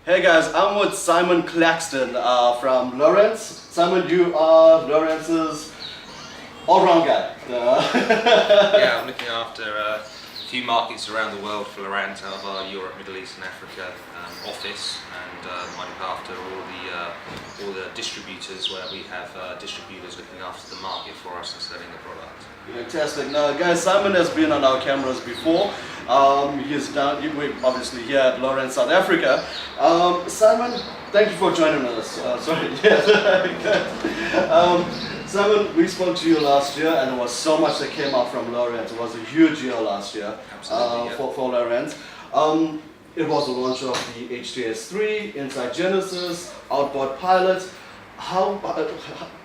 Hey guys, I'm with Simon Claxton from Lowrance. Simon, you are Lowrance's all-round guy. Yeah, I'm looking after a few markets around the world for Lowrance out of our Europe, Middle East and Africa office, and I look after all the distributors where we have distributors looking after the market for us and selling the product. Fantastic. Now guys, Simon has been on our cameras before. He's we're obviously here at Lowrance South Africa. Simon, thank you for joining us. Sorry. Simon, we spoke to you last year and there was so much that came out from Lowrance. It was a huge year last year for Lowrance. It was the launch of the HTS3, Inside Genesis, Outboard Pilot.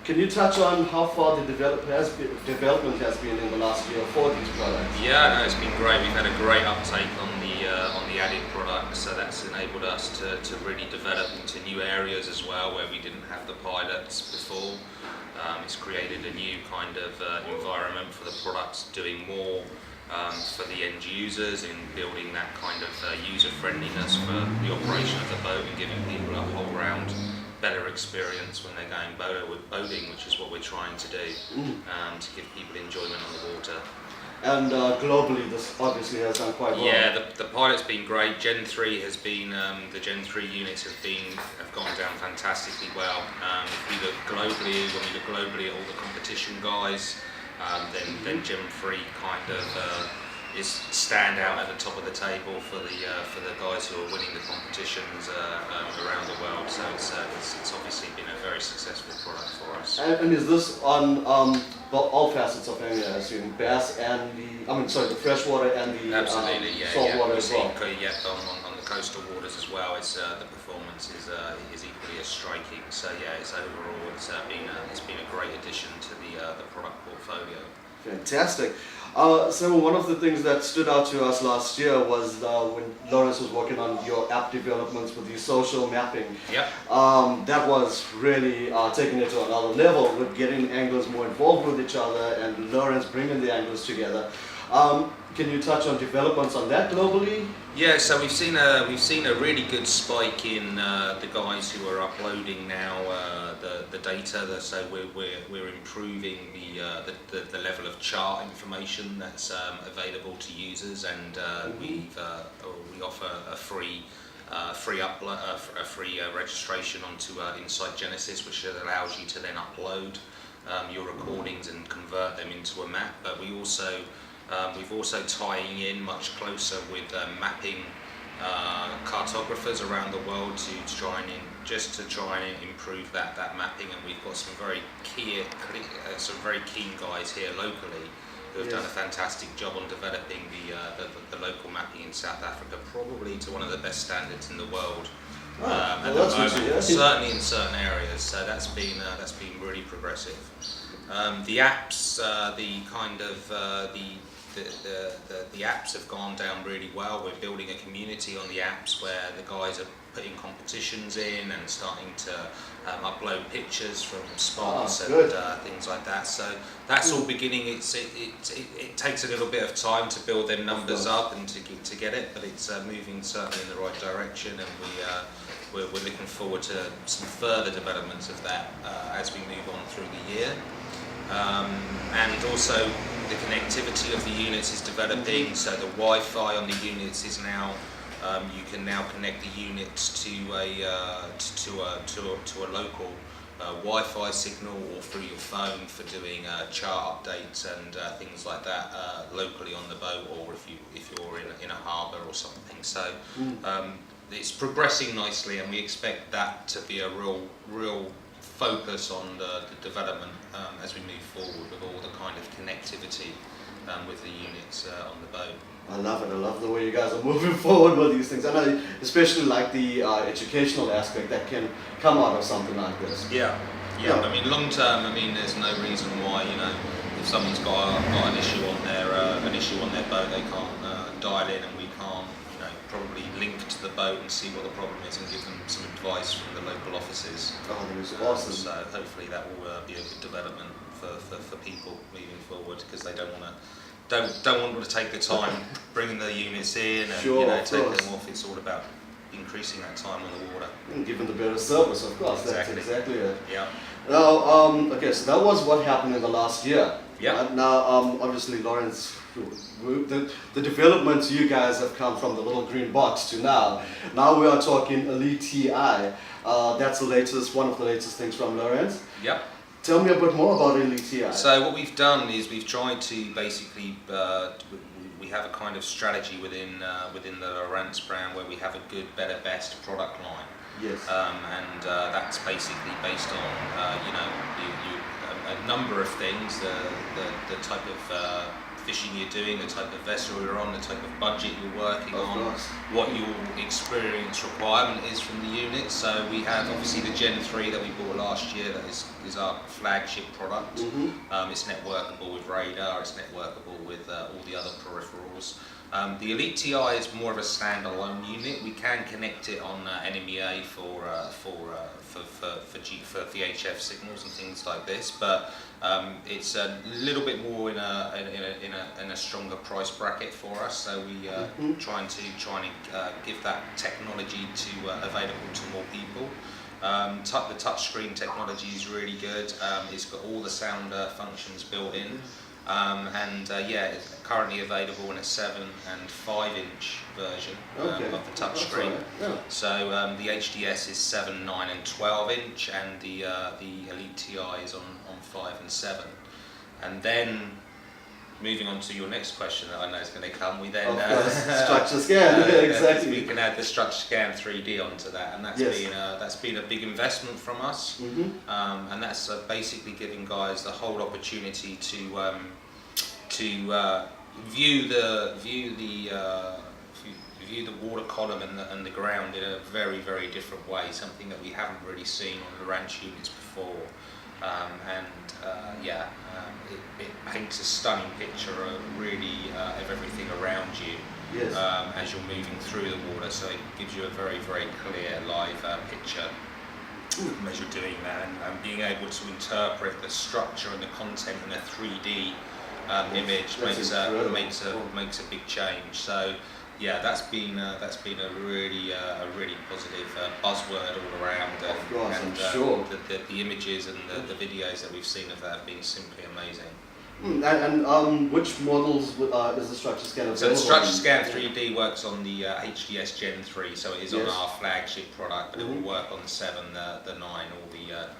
Can you touch on how far the development has been in the last year for these products? Yeah, no, it's been great. We've had a great uptake on the added products, so that's enabled us to really develop into new areas as well where we didn't have the pilots before. It's created a new kind of environment for the products, doing more for the end users in building that kind of user friendliness for the operation of the boat and giving people a whole round better experience when they're going boating, which is what we're trying to do, to give people enjoyment on the water. And globally, this obviously has done quite well. Yeah, the pilot's been great. Gen 3 has been, the Gen 3 units have gone down fantastically well. If we look globally, when we look globally at all the competition guys, then Gen 3 kind of is stand out at the top of the table for the guys who are winning the competitions around the world. So it's obviously been a very successful product for us. And is this on all facets of area, I assume, bass and the freshwater and the saltwater as well? Yeah, on the coastal waters as well. It's the performance is equally as striking. So yeah, overall it's been a great addition to the product portfolio. Fantastic. So one of the things that stood out to us last year was when Lowrance was working on your app developments with the social mapping. Yep. That was really taking it to another level with getting anglers more involved with each other and Lowrance bringing the anglers together. Can you touch on developments on that globally? Yeah, so we've seen a really good spike in the guys who are uploading now the data. So we're improving the level of chart information that's available to users, and we offer a free registration onto Inside Genesis, which allows you to then upload your recordings and convert them into a map. But we've also tying in much closer with mapping cartographers around the world to try and improve that mapping, and we've got some very keen guys here locally who have done a fantastic job on developing the local mapping in South Africa, probably to one of the best standards in the world. Certainly in certain areas, so that's been really progressive. The apps, the apps have gone down really well. We're building a community on the apps where the guys are putting competitions in and starting to upload pictures from spots and things like that. So that's all beginning. It takes a little bit of time to build them numbers up and to get it, but it's moving certainly in the right direction, and we're looking forward to some further developments of that as we move on through the year. And also the connectivity of the units is developing, so the Wi-Fi on the units is now, you can now connect the units to a local Wi-Fi signal or through your phone for doing chart updates and things like that locally on the boat, or if you're in a harbour or something. So it's progressing nicely, and we expect that to be a real focus on the development as we move forward with all the kind of connectivity with the units on the boat. I love it. I love the way you guys are moving forward with these things. I know, especially like the educational aspect that can come out of something like this. Yeah. I mean, long term, there's no reason why, if someone's got an issue on their boat, they can't dial in, and we can't, probably link to the boat and see what the problem is and give them some advice from the local offices. Oh, that is awesome. So hopefully that will be a good development for people moving forward, because they don't want to take the time bringing the units in and take them off. It's all about increasing that time on the water. And given the better service, of course. Exactly. That's exactly it. Yeah. Now, okay, so that was what happened in the last year. Yeah. Now, obviously, Lowrance, the developments you guys have come from the little green box to now. Now we are talking Elite TI. That's the latest, one of the latest things from Lowrance. Yep. Tell me a bit more about Elite TI. So what we've done is we've tried to basically, we have a kind of strategy within the Lowrance brand where we have a good, better, best product line. Yes. And that's basically based on a number of things, the type of fishing you're doing, the type of vessel you're on, the type of budget you're working on, what your experience requirement is from the unit. So we have obviously the Gen 3 that we bought last year, that is our flagship product. It's networkable with radar, it's networkable with all the other peripherals. The Elite TI is more of a standalone unit. We can connect it on NMEA for VHF signals and things like this, but it's a little bit more in a stronger price bracket for us. So we trying to give that technology available to more people. The touchscreen technology is really good. It's got all the sound functions built in. It's currently available in a 7 and 5 inch version of the touchscreen. Right. Yeah. So the HDS is 7, 9 and 12 inch, and the Elite TI is on 5 and 7. And then moving on to your next question that I know is going to come, we then structure scan. Exactly. We can add the structure scan 3D onto that, and that's been a big investment from us. And that's basically giving guys the whole opportunity to view the water column and the ground in a very, very different way, something that we haven't really seen on the ranch units before. It paints a stunning picture of everything around you as you're moving through the water, so it gives you a very, very clear live picture as you're doing that, and being able to interpret the structure and the content in a 3D image makes a big change. So yeah, that's been a really positive buzzword all around. Of course, and I'm sure. The images and the videos that we've seen of that have been simply amazing. And which models is the structure scan available? So the structure scan 3D works on the HDS Gen 3, so it is on our flagship product, but it will work on the 7, the 9, or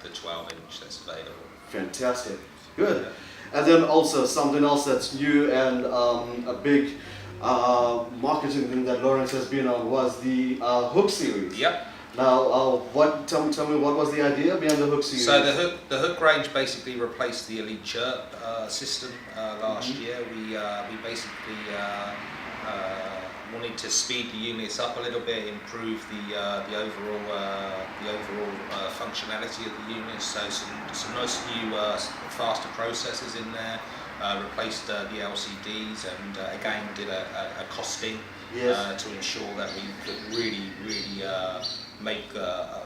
the 12 inch that's available. Fantastic, good. And then also something else that's new and a big marketing thing that Lowrance has been on was the Hook series. Yep. Now, tell me what was the idea behind the Hook series? So the Hook range basically replaced the Elite Chirp system last year. We basically wanted to speed the units up a little bit, improve the overall functionality of the units. So some nice new faster processors in there. Replaced the LCDs, and again did a costing to ensure that we could really make a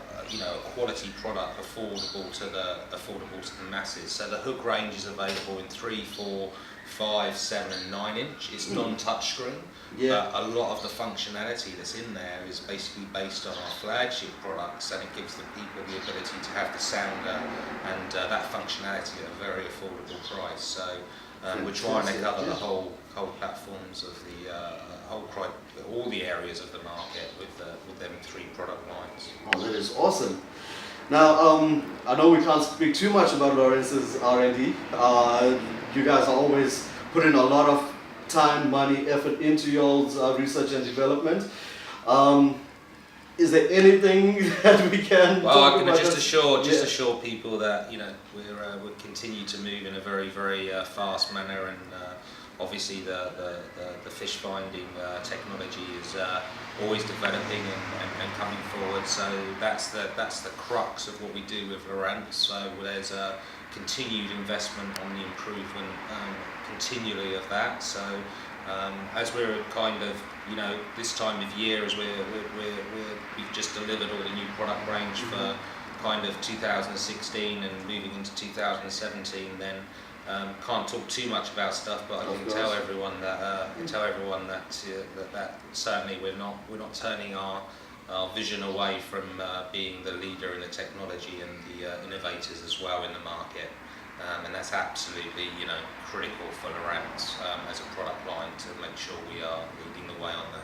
quality product affordable to the masses. So the Hook range is available in 3, 4, 5, 7 and 9 inch. It's non-touchscreen, but a lot of the functionality that's in there is basically based on our flagship products, and it gives the people the ability to have the sounder and that functionality at a very affordable price. So we're trying to cover the whole platforms of the all the areas of the market with them 3 product lines. Oh, that is awesome. Now, I know we can't speak too much about Lowrance's R&D. You guys are always putting a lot of time, money, effort into your research and development. Is there anything that we can talk about? I can just assure people that we'll continue to move in a very, very fast manner, and obviously the fish finding technology is always developing and coming forward. So that's the crux of what we do with Lowrance. So there's a continued investment on the improvement continually of that. So as we're kind of this time of year, as we've just delivered all the new product range for kind of 2016 and moving into 2017, then can't talk too much about stuff, but I can tell everyone that certainly we're not turning our our vision away from being the leader in the technology and the innovators as well in the market. And that's absolutely, critical for Lowrance as a product line to make sure we are leading the way on that.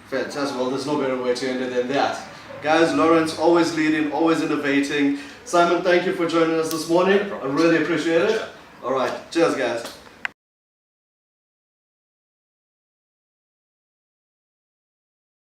Fantastic. Well, there's no better way to end it than that. Guys, Lowrance always leading, always innovating. Simon, thank you for joining us this morning. No I problem. really appreciate it. Pleasure. All right. Cheers, guys.